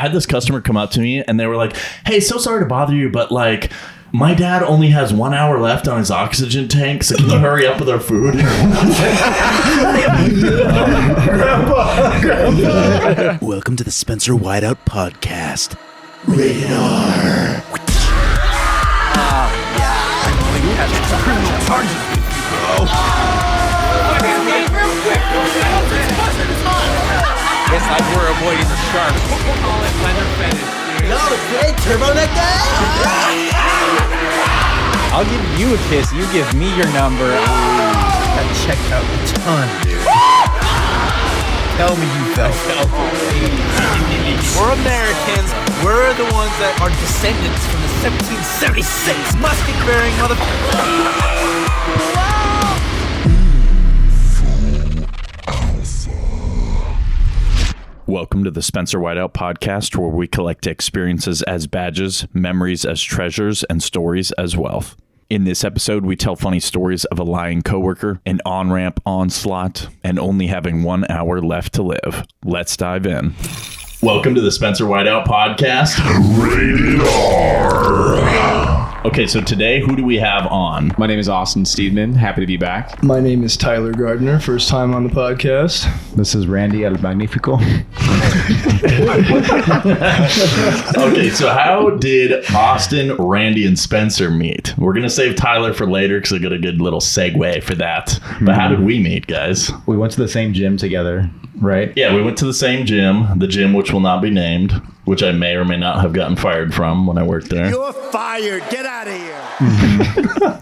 had this customer come up to me and they were like, hey, so sorry to bother you, but like, my dad only has 1 hour left on his oxygen tank, so can you hurry up with our food? Grandpa. Welcome to the Spencer Whiteout podcast. Rated R. Criminal charges. It's like we're avoiding the sharks. Call it leather fetish. No, great turbo neck guy. I'll give you a kiss. You give me your number. That checked out a ton, dude. Tell me you felt. We're Americans. We're the ones that are descendants from the 1776 musket-bearing motherfuckers. Welcome to the Spencer Whiteout podcast, where we collect experiences as badges, memories as treasures, and stories as wealth. In this episode, we tell funny stories of a Lyin coworker, an Onramp onslaught, and only having 1 hour left to live. Let's dive in. Welcome to the Spencer Whiteout podcast. Rated R. Okay, so today, who do we have on? My name is Austin Steedman. Happy to be back. My name is Tyler Gardner. First time on the podcast. This is Randy El Magnifico. Okay, so how did Austin, Randy, and Spencer meet? We're going to save Tyler for later because I got a good little segue for that. But how did we meet, guys? We went to the same gym together, right? Yeah, we went to the same gym, the gym which will not be named, which I may or may not have gotten fired from when I worked there. You're fired. Get out of here.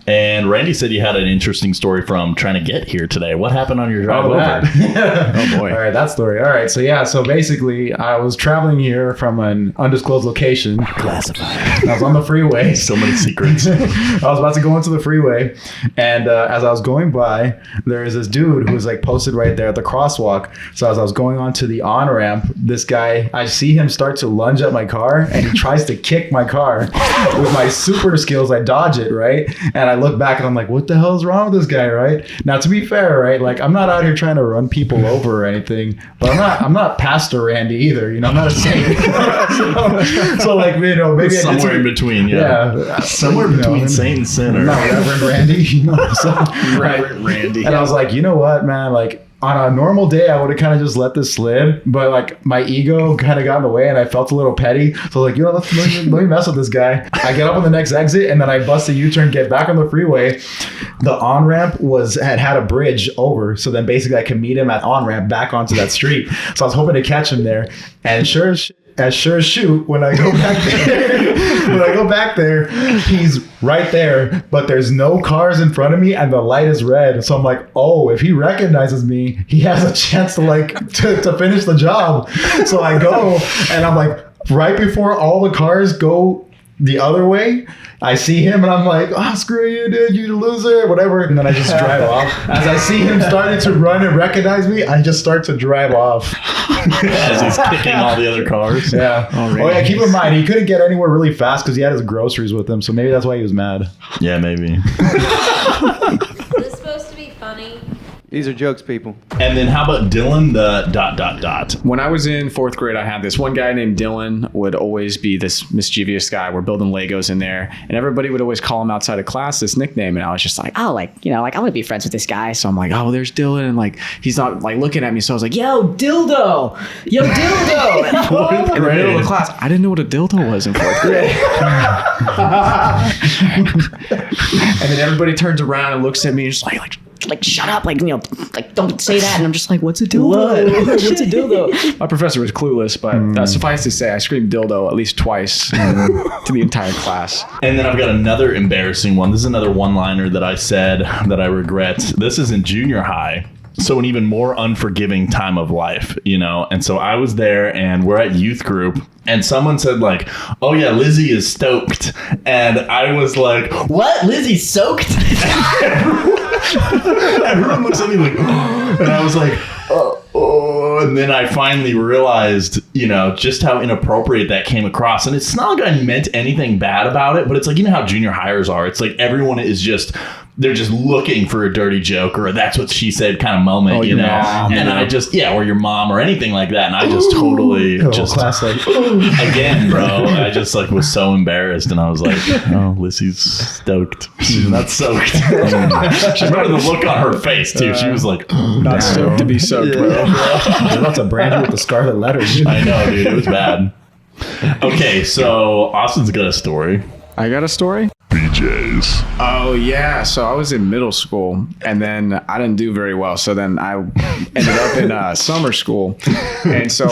And Randy said you had an interesting story from trying to get here today. What happened on your drive over? Oh, boy. All right, that story. All right, so basically, I was traveling here from an undisclosed location. Classified. I was on the freeway. So many secrets. I was about to go into the freeway, and as I was going by, there is this dude who was like posted right there at the crosswalk. So as I was going onto the on-ramp, this guy, I see him start to lunge at my car, and he tries to kick my car. With my super skills, I dodge it, right? And I look back and I'm like, what the hell is wrong with this guy, right? Now, to be fair, right, like I'm not out here trying to run people over or anything, but I'm not Pastor Randy either, you know, I'm not a saint. so like, you know, maybe somewhere in between, yeah. Somewhere between saint and sinner. I'm not Reverend Randy, you know. So, Reverend Randy. And I was like, you know what, man, like, on a normal day, I would have kind of just let this slid, but like my ego kind of got in the way and I felt a little petty. So like, you know, let me mess with this guy. I get up on the next exit and then I bust a U-turn, get back on the freeway. The on-ramp had a bridge over. So then basically I could meet him at on-ramp back onto that street. So I was hoping to catch him there. And sure as shoot, when I go back there, he's right there, but there's no cars in front of me and the light is red. So I'm like, oh, if he recognizes me, he has a chance to finish the job. So I go and I'm like, right before all the cars go the other way, I see him and I'm like, oh, screw you, dude, you loser, whatever. And then I just drive off. As I see him starting to run and recognize me, I just start to drive off. As he's kicking all the other cars. Yeah. Oh, yeah, keep in mind, he couldn't get anywhere really fast because he had his groceries with him. So maybe that's why he was mad. Yeah, maybe. Is this supposed to be funny? These are jokes, people. And then how about Dillon the ... When I was in fourth grade, I had this one guy named Dillon, would always be this mischievous guy. We're building Legos in there, and everybody would always call him outside of class this nickname. And I was just like, oh, like, you know, like I want to be friends with this guy. So I'm like, oh, there's Dillon, and like he's not like looking at me. So I was like, yo, dildo, And in the middle of the class, I didn't know what a dildo was in fourth grade. And then everybody turns around and looks at me and just like shut up, like, you know, like don't say that. And I'm just like, what's a dildo? What's a dildo? My professor was clueless, but suffice to say, I screamed dildo at least twice to the entire class. And then I've got another embarrassing one. This is another one-liner that I said that I regret. This is in junior high. So an even more unforgiving time of life, you know? And so I was there and we're at youth group and someone said like, oh yeah, Lizzy is stoked. And I was like, what? Lizzy's soaked? Everyone looks at me like, oh. And I was like, oh. And then I finally realized, you know, just how inappropriate that came across. And it's not like I meant anything bad about it, but it's like, you know how junior hires are. It's like everyone is just they're just looking for a dirty joke or a that's what she said kind of moment, you know? mom, and I just, or your mom or anything like that. And I just totally just, class like, again, bro, I just like was so embarrassed. And I was like, oh, Lizzie's stoked. She's not soaked. She remember the look on her face, too. She was like, Not stoked to be soaked, bro. they're about to brand you with the scarlet letters. I know, dude. It was bad. Okay, so Austin's got a story. I got a story. BJ's. Oh yeah, so I was in middle school, and then I didn't do very well. So then I ended up in summer school, and so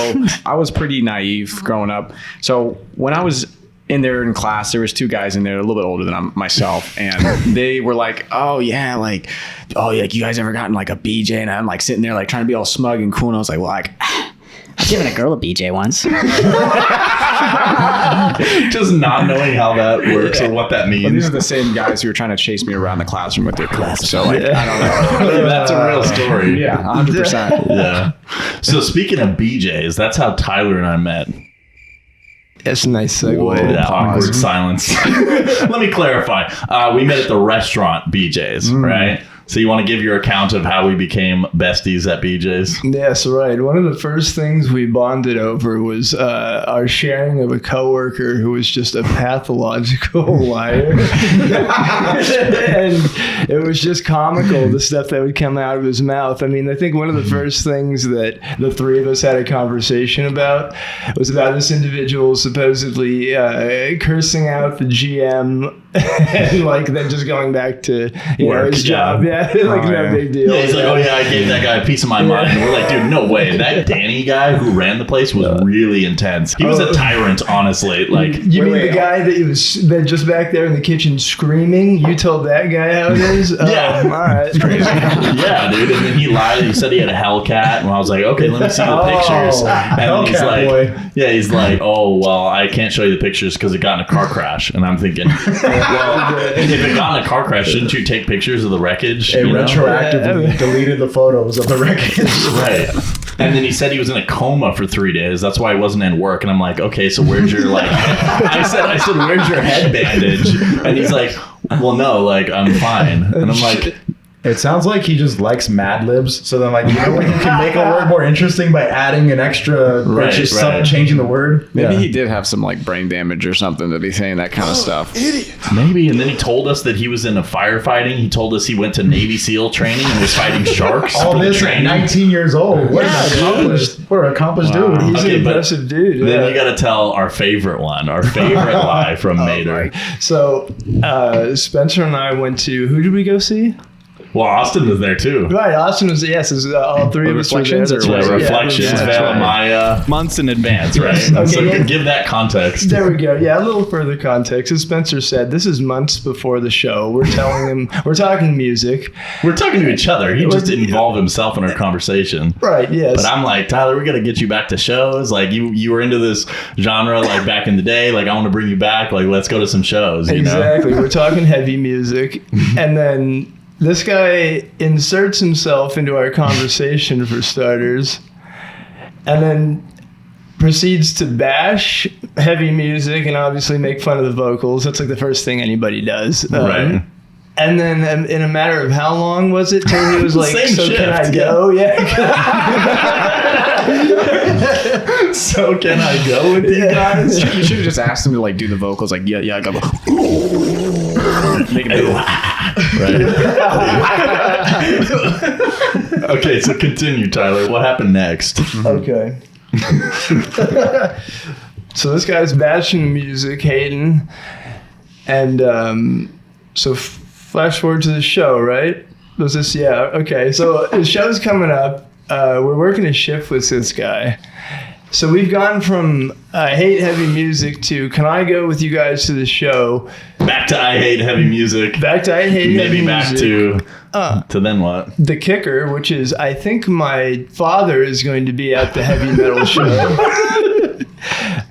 I was pretty naive growing up. So when I was in there in class, there was two guys in there a little bit older than myself, and they were like, "Oh yeah, like you guys ever gotten like a BJ?" And I'm like sitting there like trying to be all smug and cool, and I was like, "Well, like." I've given a girl a BJ once. Just not knowing how that works or what that Well, these means. are the same guys who were trying to chase me around the classroom with their clips. So like, I don't know. That's a real story. Yeah, 100%. Yeah. So speaking of BJ's, that's how Tyler and I met. That's a nice segue. That awkward silence. Let me clarify. We met at the restaurant BJ's, right? So you want to give your account of how we became besties at BJ's? Yes, right. One of the first things we bonded over was our sharing of a coworker who was just a pathological liar. And it was just comical, the stuff that would come out of his mouth. I mean, I think one of the first things that the three of us had a conversation about was about this individual supposedly cursing out the GM and like then just going back to Work, his job. Yeah, like no big deal. Yeah, he's like, oh yeah, I gave that guy a piece of my mind. And we're like, dude, no way. That Danny guy who ran the place was really intense. He was a tyrant, honestly. Like, you mean the guy that just back there in the kitchen screaming? You told that guy how it is? Yeah. All right. yeah, dude. And then he lied. He said he had a Hellcat, and I was like, okay, let me see the pictures. And then he's Hellcat like, boy. yeah, he's like, oh well, I can't show you the pictures because it got in a car crash. And I'm thinking, well, if it got in a car crash, shouldn't you take pictures of the wreckage? It you know? retroactively deleted the photos of the wreckage. Right. And then he said he was in a coma for 3 days. That's why he wasn't in work. And I'm like, okay, so where's your like? I said, where's your head bandage? And he's like, well, no, like I'm fine. And I'm like. It sounds like he just likes Mad Libs. So then, like, you know, when you can make a word more interesting by adding an extra, Right, just right. changing the word. Maybe Yeah. he did have some like brain damage or something to be saying that kind of stuff. Maybe. And then he told us that he was in a firefighting. He told us he went to Navy SEAL training and was fighting sharks. All for the this at training. 19 years old. What an accomplished dude. He's Okay, an but impressive dude. Then yeah. you got to tell our favorite one, our favorite lie from Mater. So Spencer and I went to, who did we go see? Well, Austin was there too. Right, Austin was, yes, it was, all three of us were there. Reflections That's or right. Yeah, what? reflections, that's Val, right. Maya, months in advance, right? Okay, so yeah. give that context. There we go. Yeah, a little further context. As Spencer said, this is months before the show. We're telling him, we're talking music. We're talking to each other. He just didn't involve himself in our conversation. Right, yes. But I'm like, Tyler, we got to get you back to shows. Like you were into this genre like back in the day. Like I want to bring you back. Like let's go to some shows. You know? Exactly. We're talking heavy music. And then this guy inserts himself into our conversation for starters, and then proceeds to bash heavy music and obviously make fun of the vocals. That's like the first thing anybody does. Right. And then in a matter of how long was it till he was like, Same so can I shift, go? Yeah. So can I go with you guys? You should have just asked him to like do the vocals, like yeah, I got make it Right. Okay, so continue, Tyler. What happened next? Okay. So this guy's bashing music, hating, and so flash forward to the show, right? Was this? Yeah. Okay. So the show's coming up. We're working a shift with this guy. So we've gone from I hate heavy music to can I go with you guys to the show? Back to I hate heavy music. Back to I hate heavy Maybe back music. to then what? The kicker, which is I think my father is going to be at the heavy metal show.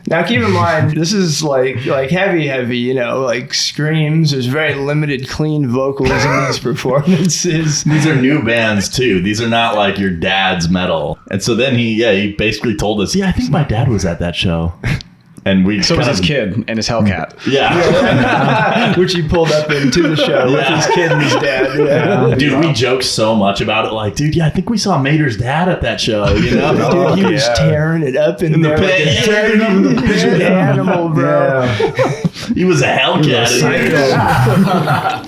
Now keep in mind, this is like heavy, you know, like screams. There's very limited clean vocals in these performances. These are new bands too. These are not like your dad's metal. And so then he basically told us, yeah, I think my dad was at that show. And we So was kind his of- kid and his Hellcat. Yeah. Which he pulled up into the show with his kid and his dad. Yeah. Dude, we joked so much about it. Like, dude, yeah, I think we saw Mater's dad at that show, you know? Dude, he was tearing it up in there. pit. Like tearing up the pit of the animal, bro. He was a Hellcat.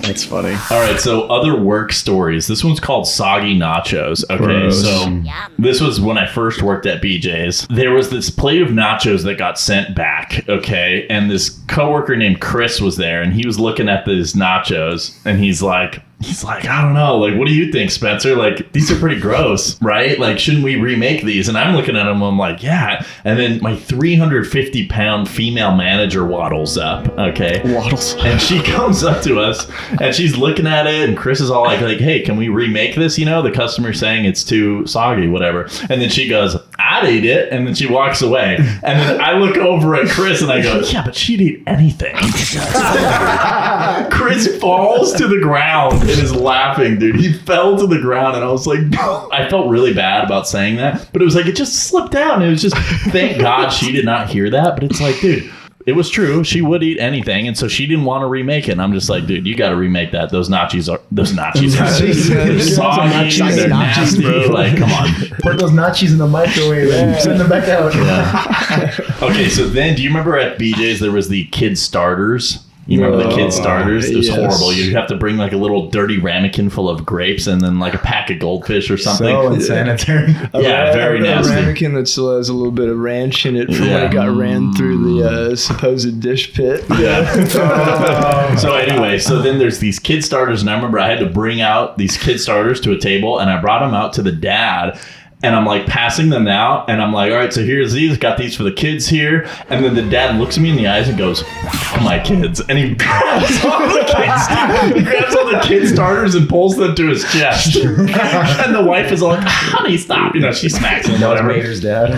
That's funny. All right, so other work stories. This one's called Soggy Nachos. Okay, Gross. so this was when I first worked at BJ's. There was this plate of nachos that got sent back, okay? And this coworker named Chris was there, and he was looking at these nachos, and he's like, I don't know. Like, what do you think, Spencer? Like, these are pretty gross, right? Like, shouldn't we remake these? And I'm looking at them, I'm like, yeah. And then my 350-pound female manager waddles up, okay? Waddles. And she comes up to us, and she's looking at it, and Chris is all like, hey, can we remake this? You know, the customer's saying it's too soggy, whatever. And then she goes, I'd eat it. And then she walks away. And then I look over at Chris, and I go, yeah, but she'd eat anything. Chris falls to the ground and is laughing, dude. He fell to the ground, and I was like, I felt really bad about saying that, but it was like, it just slipped down. It was just, thank God she did not hear that. But it's like, dude, it was true. She would eat anything, and so she didn't want to remake it. And I'm just like, dude, you got to remake that. Those nachos are soggy. They're nasty. Like, come on. Put those nachos in the microwave and send them back out. Okay, so then, do you remember at BJ's there was the kid starters? You remember the kid starters? It was horrible. You'd have to bring like a little dirty ramekin full of grapes and then like a pack of goldfish or something. So unsanitary. Very nasty. A ramekin that still has a little bit of ranch in it from when it got ran through the supposed dish pit. So anyway, so then there's these kid starters, and I remember I had to bring out these kid starters to a table, and I brought them out to the dad. And I'm like passing them out, and I'm like, all right, so here's these, got these for the kids here. And then the dad looks at me in the eyes and goes, my kids. And he grabs all the kid starters and pulls them to his chest. And the wife is all like, honey, stop. You know, she smacks him. That was Mater's dad.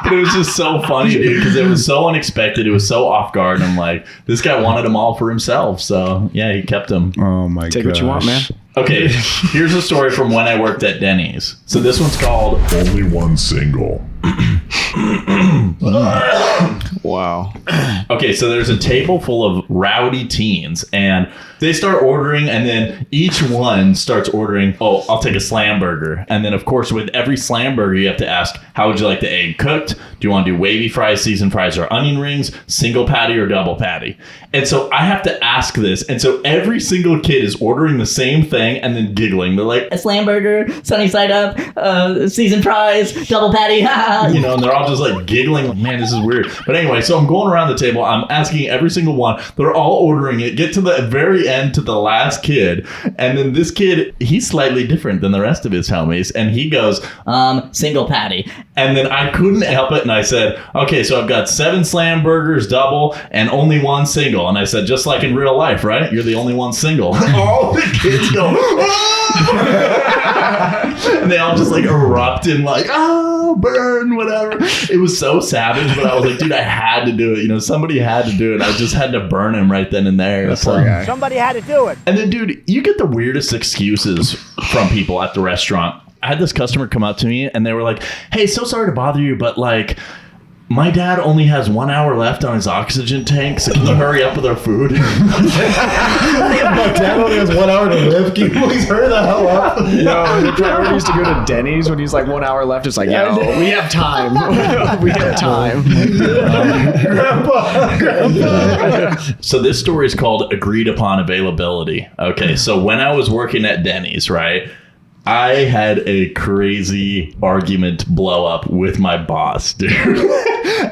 But it was just so funny, dude, because it was so unexpected. It was so off guard. And I'm like, this guy wanted them all for himself. So yeah, he kept them. Oh my god. Take what you want, man. Okay, here's a story from when I worked at Denny's. So this one's called Only One Single. Wow. Okay, so there's a table full of rowdy teens, and they start ordering, and then each one starts ordering, oh, I'll take a slam burger. And then, of course, with every slam burger, you have to ask, how would you like the egg cooked? Do you want to do wavy fries, seasoned fries, or onion rings, single patty or double patty? And so I have to ask this, and so every single kid is ordering the same thing and then giggling. They're like, A slam burger, sunny side up, seasoned fries, double patty. you know, and they're all just like giggling, like, man, this is weird. But anyway, so I'm going around the table, I'm asking every single one, they're all ordering it, get to the very end to the last kid, and then this kid, he's slightly different than the rest of his homies, and he goes, Single patty. and then I couldn't help it, and I said, okay, so I've got 7 slam burgers double and only 1 single. And I said, just like in real life, right? You're the only one single. All the kids go, and they all just like erupt in like, oh, burn, whatever. It was so savage, but I was like, dude, I had to do it. You know, somebody had to do it. I just had to burn him right then and there. So. Somebody had to do it. And then, dude, you get the weirdest excuses from people at the restaurant. I had this customer come up to me, and they were like, hey, so sorry to bother you, but like, my dad only has 1 hour left on his oxygen tank, so can you hurry up with our food? My dad only has 1 hour to live. Can you please hurry the hell up? Yo, the priority is to go to Denny's when he's like 1 hour left. It's like, yo, we have time. We have time. So this story is called Agreed Upon Availability. Okay, so when I was working at Denny's, right, I had a crazy argument blow up with my boss, dude.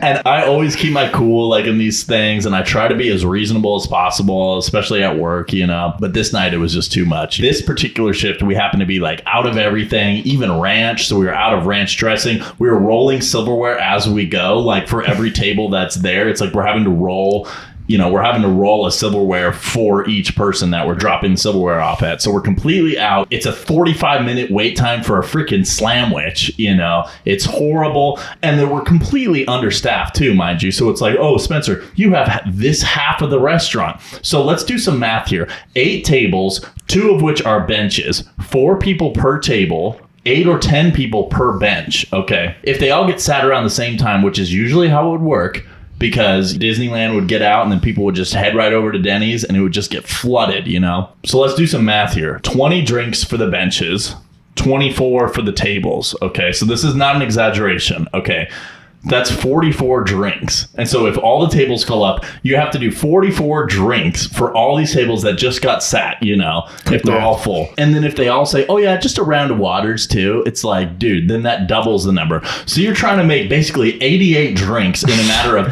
And I always keep my cool, like, in these things, and I try to be as reasonable as possible, especially at work, you know. But this night, it was just too much. This particular shift, we happened to be, like, out of everything, even ranch. So we were out of ranch dressing. We were rolling silverware as we go, like, for every table that's there. It's like we're having to roll... You know, we're having to roll a silverware for each person that we're dropping silverware off at. So we're completely out. It's a 45-minute wait time for a freaking slamwich, you know. It's horrible. And then we're completely understaffed too, mind you. So it's like, oh, Spencer, you have this half of the restaurant. So let's do some math here. 8 tables, 2 of which are benches, 4 people per table. 8 or 10 people per bench. Okay. If they all get sat around the same time, which is usually how it would work, because Disneyland would get out and then people would just head right over to Denny's and it would just get flooded, you know? So let's do some math here. 20 drinks for the benches, 24 for the tables. Okay, so this is not an exaggeration. Okay, that's 44 drinks. And so if all the tables fill up, you have to do 44 drinks for all these tables that just got sat, you know, if they're all full. And then if they all say, oh yeah, just a round of waters too, it's like, dude, then that doubles the number. So you're trying to make basically 88 drinks in a matter of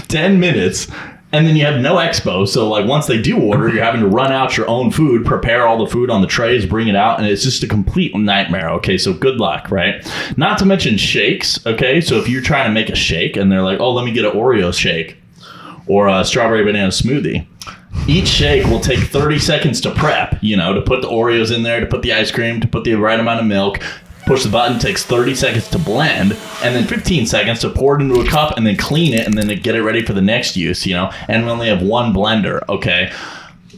10 minutes. And then you have no expo. So like once they do order, you're having to run out your own food, prepare all the food on the trays, bring it out. And it's just a complete nightmare. Okay, so good luck, right? Not to mention shakes. Okay, so if you're trying to make a shake and they're like, oh, let me get an Oreo shake or a strawberry banana smoothie. Each shake will take 30 seconds to prep, you know, to put the Oreos in there, to put the ice cream, to put the right amount of milk. Push the button, takes 30 seconds to blend, and then 15 seconds to pour it into a cup and then clean it and then get it ready for the next use, you know? And we only have one blender, okay?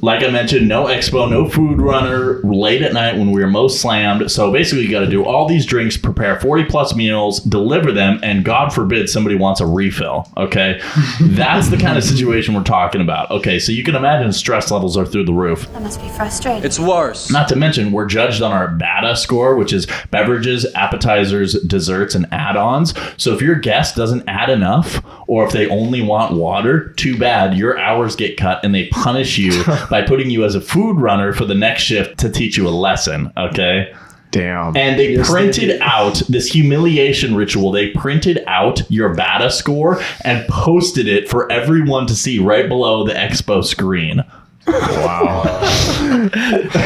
Like I mentioned, no expo, no food runner, late at night when we were most slammed. So basically you got to do all these drinks, prepare 40 plus meals, deliver them, and God forbid somebody wants a refill, okay? That's the kind of situation we're talking about. Okay, so you can imagine stress levels are through the roof. That must be frustrating. It's worse. Not to mention, we're judged on our BADA score, which is beverages, appetizers, desserts, and add-ons. So if your guest doesn't add enough, or if they only want water, too bad, your hours get cut and they punish you by putting you as a food runner for the next shift to teach you a lesson, okay? Damn. And they printed out this humiliation ritual. They printed out your BADA score and posted it for everyone to see right below the expo screen. Wow.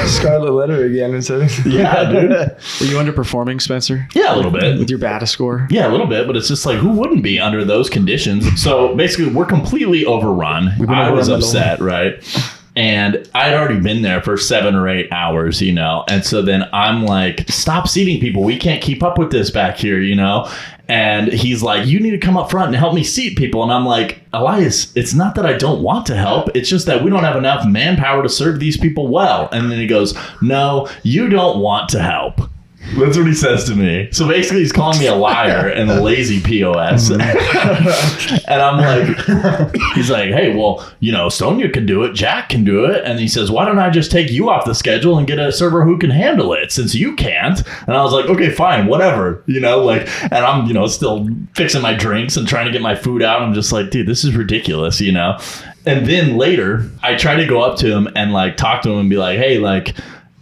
Scarlet letter again instead of Yeah, dude. Were you underperforming, Spencer? Yeah, a little bit. With your BATA score? Yeah, a little bit, but it's just like, who wouldn't be under those conditions? So basically, we're completely overrun. I was upset, right? And I'd already been there for 7 or 8 hours, you know? And so then I'm like, stop seating people. We can't keep up with this back here, you know? And he's like, you need to come up front and help me seat people. And I'm like, Elias, it's not that I don't want to help. It's just that we don't have enough manpower to serve these people well. And then he goes, no, you don't want to help. That's what he says to me. So basically he's calling me a liar and a lazy POS. And I'm like, he's like, hey, well, you know, Sonia can do it. Jack can do it. And he says, why don't I just take you off the schedule and get a server who can handle it since you can't? And I was like, okay, fine, whatever. You know, like, and I'm, you know, still fixing my drinks and trying to get my food out. I'm just like, dude, this is ridiculous, you know? And then later I try to go up to him and like talk to him and be like, hey, like,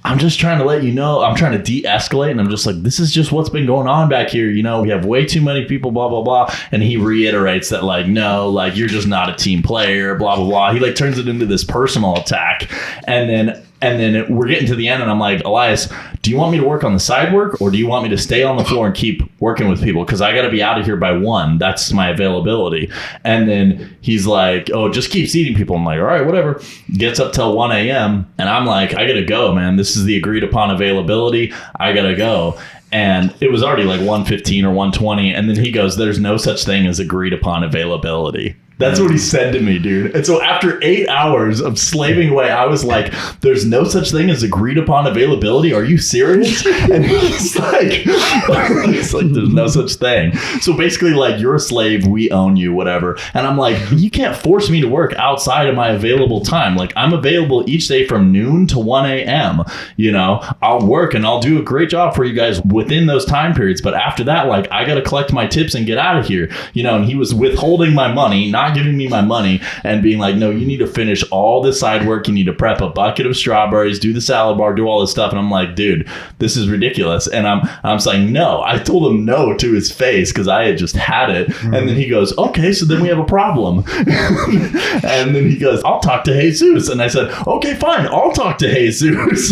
I'm just trying to let you know, I'm trying to de-escalate. And I'm just like, this is just what's been going on back here. You know, we have way too many people, blah, blah, blah. And he reiterates that like, no, like you're just not a team player, blah, blah, blah. He like turns it into this personal attack. And then we're getting to the end and I'm like, Elias, do you want me to work on the side work or do you want me to stay on the floor and keep working with people? Because I got to be out of here by 1. That's my availability. And then he's like, oh, just keep seating people. I'm like, all right, whatever. Gets up till 1 a.m. And I'm like, I got to go, man. This is the agreed upon availability. I got to go. And it was already like 1:15 or 1:20. And then he goes, there's no such thing as agreed upon availability. That's what he said to me, dude. And so after 8 hours of slaving away, I was like, there's no such thing as agreed upon availability. Are you serious? And he's like, there's no such thing. So basically, like, you're a slave. We own you, whatever. And I'm like, you can't force me to work outside of my available time. Like, I'm available each day from noon to 1 a.m. You know, I'll work and I'll do a great job for you guys within those time periods. But after that, like, I got to collect my tips and get out of here. You know, and he was withholding my money, not giving me my money and being like, no, you need to finish all the side work. You need to prep a bucket of strawberries, do the salad bar, do all this stuff. And I'm like, dude, this is ridiculous. And I'm saying no. I told him no to his face because I had just had it. And then he goes, okay, so then we have a problem. And then he goes, I'll talk to Jesus. And I said, okay, fine, I'll talk to Jesus.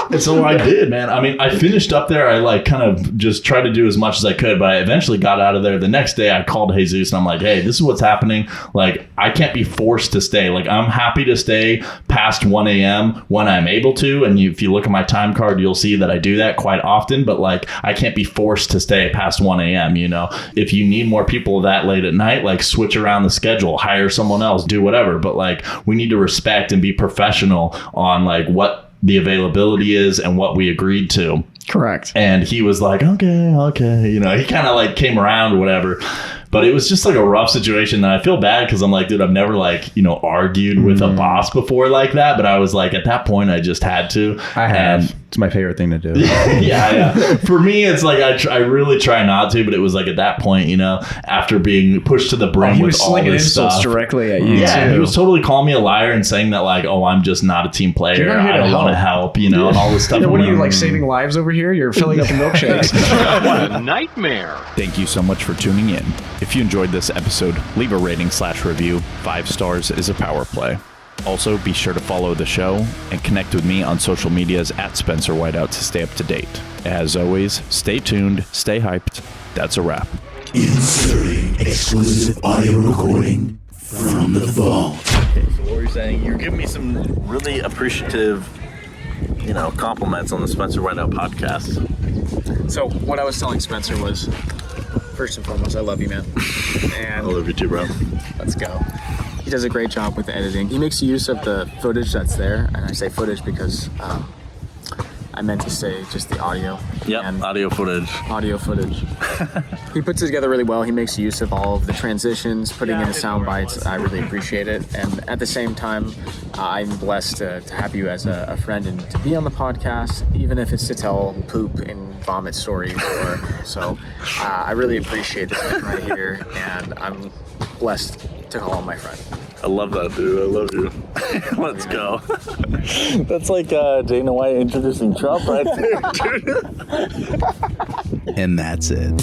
And so I did, man. I mean, I finished up there. I like kind of just tried to do as much as I could, but I eventually got out of there. The next day I called Jesus and I'm like, hey, this is what's happening. Like, I can't be forced to stay. Like, I'm happy to stay past 1 a.m. when I'm able to. And if you look at my time card, you'll see that I do that quite often. But like, I can't be forced to stay past 1 a.m. You know, if you need more people that late at night, like switch around the schedule, hire someone else, do whatever. But like, we need to respect and be professional on like what the availability is and what we agreed to. Correct. And he was like, okay. You know, he kind of like came around or whatever. But it was just like a rough situation. And I feel bad because I'm like, dude, I've never like, you know, argued with a boss before like that. But I was like, at that point, I just had to. I have. It's my favorite thing to do. yeah. For me, it's like I really try not to. But it was like at that point, you know, after being pushed to the brim with all this stuff. Directly at you. Yeah, too. he was totally calling me a liar and saying that like, oh, I'm just not a team player. You're not here I to don't want to help, you know, and all this stuff. Yeah, what are you, like saving lives over here? You're filling up the milkshakes. What a nightmare. Thank you so much for tuning in. If you enjoyed this episode, leave a rating/review. 5 stars is a power play. Also, be sure to follow the show and connect with me on social medias at Spencer Whiteout to stay up to date. As always, stay tuned, stay hyped. That's a wrap. Inserting exclusive audio recording from the vault. Okay, so what were you saying? You're giving me some really appreciative, you know, compliments on the Spencer Whiteout podcast. So what I was telling Spencer was, first and foremost, I love you, man. And I love you too, bro. let's go. He does a great job with the editing. He makes use of the footage that's there, and I say footage because I meant to say just the audio. Yep, audio footage. Audio footage. He puts it together really well. He makes use of all of the transitions, putting in the sound bites. I really appreciate it. And at the same time, I'm blessed to have you as a friend and to be on the podcast, even if it's to tell poop and vomit stories. So I really appreciate this man right here, and I'm blessed to call him my friend. I love that, dude. I love you. Let's go. That's like Dana White introducing Trump right there, dude. And that's it.